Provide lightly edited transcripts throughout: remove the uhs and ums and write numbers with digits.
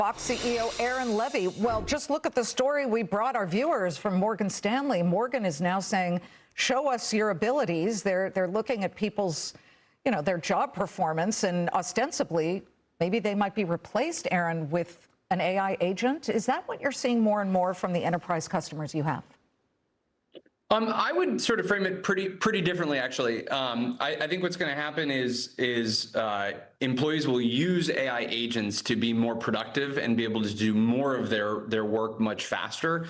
Fox CEO Aaron Levie. Well, just look at the story we brought our viewers from Morgan Stanley. Morgan is now saying, show us your abilities. They're looking at people's, their job performance, and ostensibly, maybe they might be replaced, Aaron, with an AI agent. Is that what you're seeing more and more from the enterprise customers you have? I would sort of frame it pretty differently, actually. I think what's going to happen is employees will use AI agents to be more productive and be able to do more of their work much faster.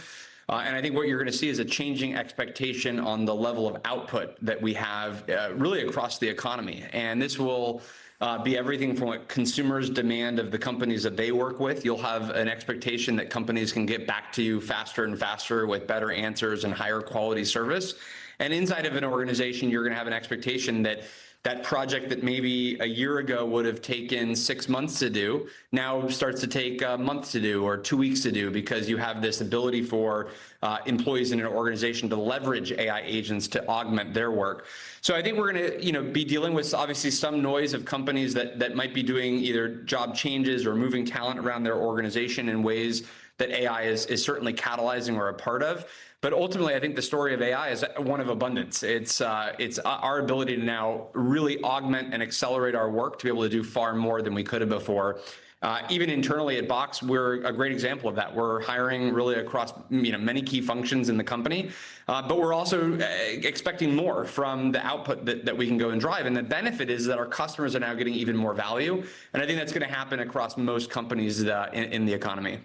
And I think what you're going to see is a changing expectation on the level of output that we have really across the economy. And this will be everything from what consumers demand of the companies that they work with. You'll have an expectation that companies can get back to you faster and faster with better answers and higher quality service. And inside of an organization, you're going to have an expectation that that project that maybe a year ago would have taken 6 months to do now starts to take a month to do or 2 weeks to do, because you have this ability for employees in an organization to leverage AI agents to augment their work. So I think we're going to be dealing with obviously some noise of companies that might be doing either job changes or moving talent around their organization in ways that AI is certainly catalyzing or a part of. But ultimately, I think the story of AI is one of abundance. It's our ability to now really augment and accelerate our work to be able to do far more than we could have before. Even internally at Box, we're a great example of that. We're hiring really across many key functions in the company, but we're also expecting more from the output that we can go and drive. And the benefit is that our customers are now getting even more value. And I think that's going to happen across most companies in the economy.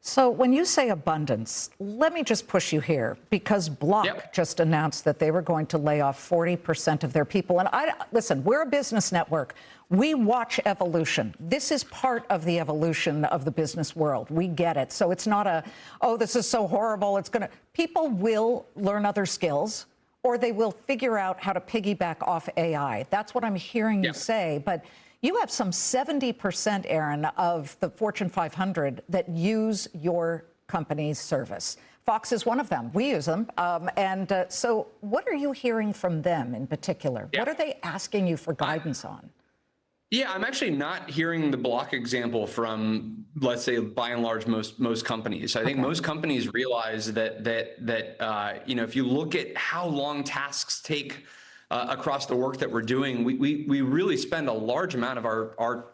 So when you say abundance, let me just push you here, because Block just announced that they were going to lay off 40% of their people. And listen, we're a business network. We watch evolution. This is part of the evolution of the business world. We get it. So it's not oh, this is so horrible. People will learn other skills, or they will figure out how to piggyback off AI. That's what I'm hearing you say. But you have some 70%, Aaron, of the Fortune 500 that use your company's service. Fox is one of them. We use them. So what are you hearing from them in particular? What are they asking you for guidance on? Yeah, I'm actually not hearing the Block example from, let's say, by and large, most companies. I think most companies realize that if you look at how long tasks take across the work that we're doing, we really spend a large amount of our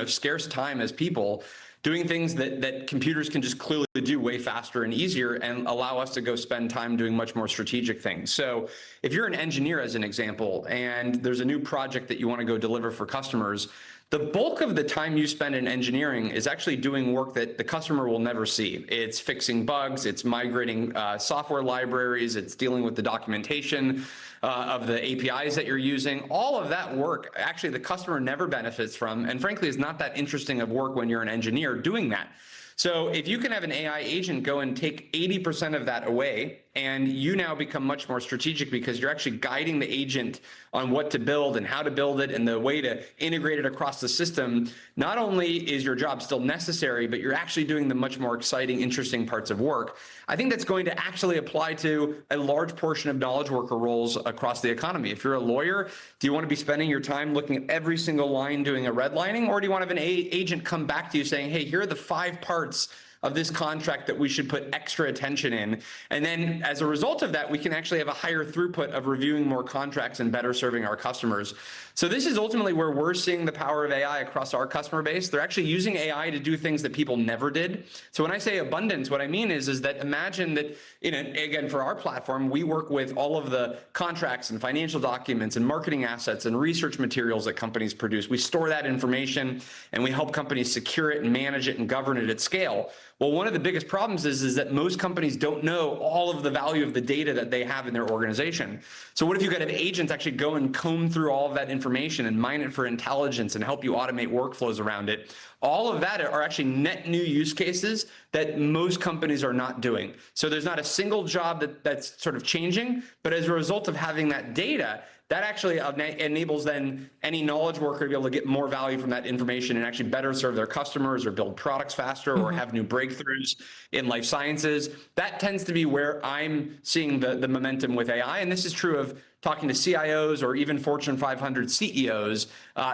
scarce time as people doing things that computers can just clearly do way faster and easier, and allow us to go spend time doing much more strategic things. So if you're an engineer, as an example, and there's a new project that you want to go deliver for customers, the bulk of the time you spend in engineering is actually doing work that the customer will never see. It's fixing bugs, it's migrating software libraries, it's dealing with the documentation of the APIs that you're using. All of that work, actually, the customer never benefits from, and frankly, is not that interesting of work when you're an engineer doing that. So if you can have an AI agent go and take 80% of that away, and you now become much more strategic because you're actually guiding the agent on what to build and how to build it and the way to integrate it across the system, not only is your job still necessary, but you're actually doing the much more exciting, interesting parts of work. I think that's going to actually apply to a large portion of knowledge worker roles across the economy. If you're a lawyer, do you want to be spending your time looking at every single line doing a redlining, or do you want to have an agent come back to you saying, hey, here are the 5 parts of this contract that we should put extra attention in. And then as a result of that, we can actually have a higher throughput of reviewing more contracts and better serving our customers. So this is ultimately where we're seeing the power of AI across our customer base. They're actually using AI to do things that people never did. So when I say abundance, what I mean is that imagine that, again, for our platform, we work with all of the contracts and financial documents and marketing assets and research materials that companies produce. We store that information and we help companies secure it and manage it and govern it at scale. Well, one of the biggest problems is that most companies don't know all of the value of the data that they have in their organization. So what if you could have agents actually go and comb through all of that information and mine it for intelligence and help you automate workflows around it? All of that are actually net new use cases that most companies are not doing. So there's not a single job that's sort of changing, but as a result of having that data, that actually enables then any knowledge worker to be able to get more value from that information and actually better serve their customers or build products faster or have new breakthroughs in life sciences. That tends to be where I'm seeing the momentum with AI. And this is true of talking to CIOs or even Fortune 500 CEOs.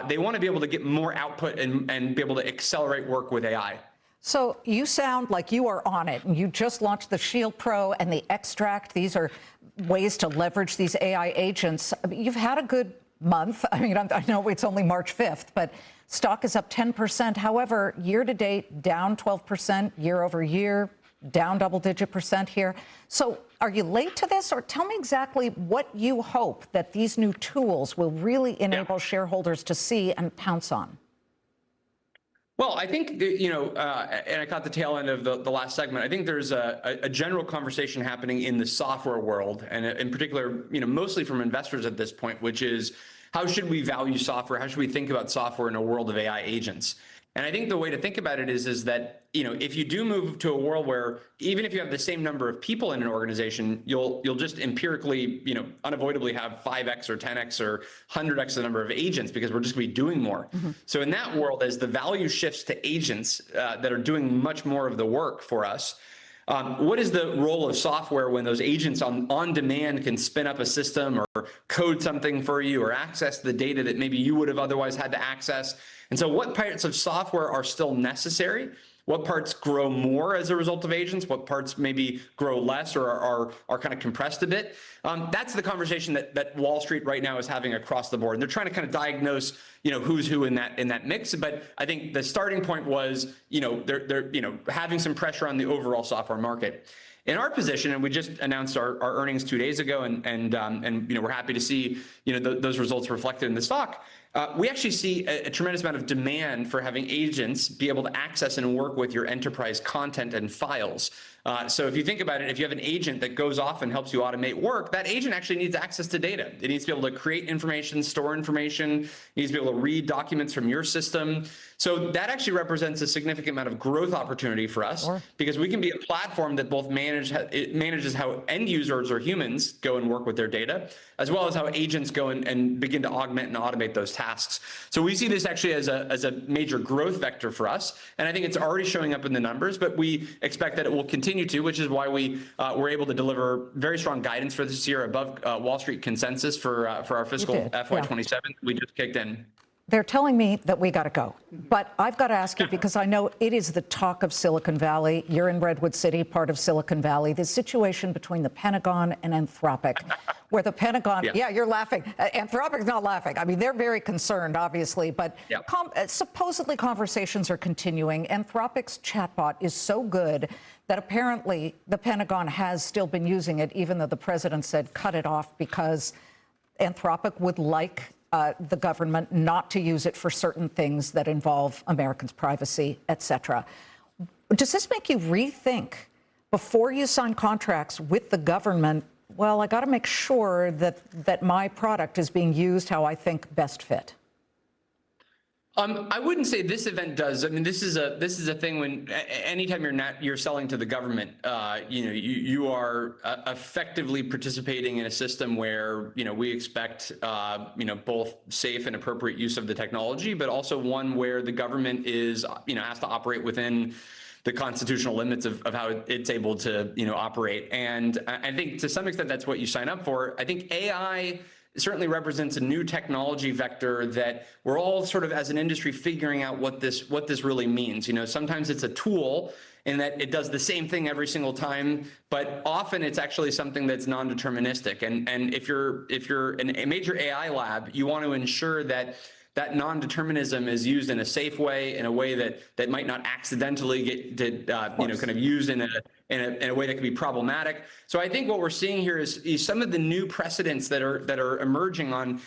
They want to be able to get more output and be able to accelerate work with AI. So you sound like you are on it, and you just launched the Shield Pro and the Extract. These are ways to leverage these AI agents. I mean, you've had a good month. I mean, I know it's only March 5th, but stock is up 10%. However, year to date, down 12%, year over year, down double-digit percent here. So are you late to this, or tell me exactly what you hope that these new tools will really enable shareholders to see and pounce on? Well, I think, and I caught the tail end of the last segment. I think there's a general conversation happening in the software world, and in particular, mostly from investors at this point, which is how should we value software? How should we think about software in a world of AI agents? And I think the way to think about it is that, if you do move to a world where even if you have the same number of people in an organization, you'll just empirically, unavoidably have 5x or 10x or 100x the number of agents, because we're just going to be doing more. So in that world, as the value shifts to agents that are doing much more of the work for us, what is the role of software when those agents on demand can spin up a system or code something for you or access the data that maybe you would have otherwise had to access? And so what parts of software are still necessary? What parts grow more as a result of agents? What parts maybe grow less or are kind of compressed a bit? That's the conversation that Wall Street right now is having across the board. And they're trying to kind of diagnose, who's who in that mix. But I think the starting point was, they're having some pressure on the overall software market. In our position, and we just announced our earnings 2 days ago, and we're happy to see those results reflected in the stock. We actually see a tremendous amount of demand for having agents be able to access and work with your enterprise content and files. So if you think about it, if you have an agent that goes off and helps you automate work, that agent actually needs access to data. It needs to be able to create information, store information. It needs to be able to read documents from your system. So that actually represents a significant amount of growth opportunity for us, because we can be a platform that both manages how end users or humans go and work with their data, as well as how agents go and begin to augment and automate those tasks. So we see this actually as a major growth vector for us. And I think it's already showing up in the numbers, but we expect that it will continue to, which is why we were able to deliver very strong guidance for this year above Wall Street consensus for our fiscal FY27 we just kicked in. They're telling me that we got to go, but I've got to ask you, because I know it is the talk of Silicon Valley. You're in Redwood City, part of Silicon Valley. The situation between the Pentagon and Anthropic, where the Pentagon, you're laughing. Anthropic's not laughing. I mean, they're very concerned, obviously, but supposedly conversations are continuing. Anthropic's chatbot is so good that apparently the Pentagon has still been using it, even though the president said cut it off because Anthropic would like the government not to use it for certain things that involve Americans' privacy, et cetera. Does this make you rethink, before you sign contracts with the government, well, I got to make sure that my product is being used how I think best fit? I wouldn't say this event does. I mean, this is a thing when anytime you're selling to the government, you are effectively participating in a system where we expect both safe and appropriate use of the technology, but also one where the government is has to operate within the constitutional limits of how it's able to operate. And I think to some extent that's what you sign up for. I think AI certainly represents a new technology vector that we're all sort of as an industry figuring out what this really means. Sometimes it's a tool in that it does the same thing every single time, but often it's actually something that's non-deterministic. And if you're in a major AI lab, you want to ensure that non-determinism is used in a safe way, in a way that might not accidentally get kind of used in a way that can be problematic. So I think what we're seeing here is some of the new precedents that are emerging on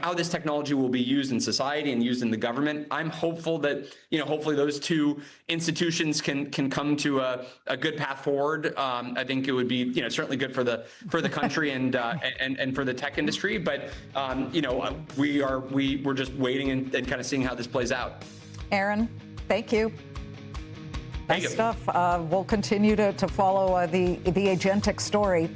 how this technology will be used in society and used in the government. I'm hopeful that hopefully those two institutions can come to a good path forward. I think it would be certainly good for the country and for the tech industry. But we're just waiting and kind of seeing how this plays out. Aaron, thank you. Thank you. Nice stuff. We'll continue to follow the agentic story.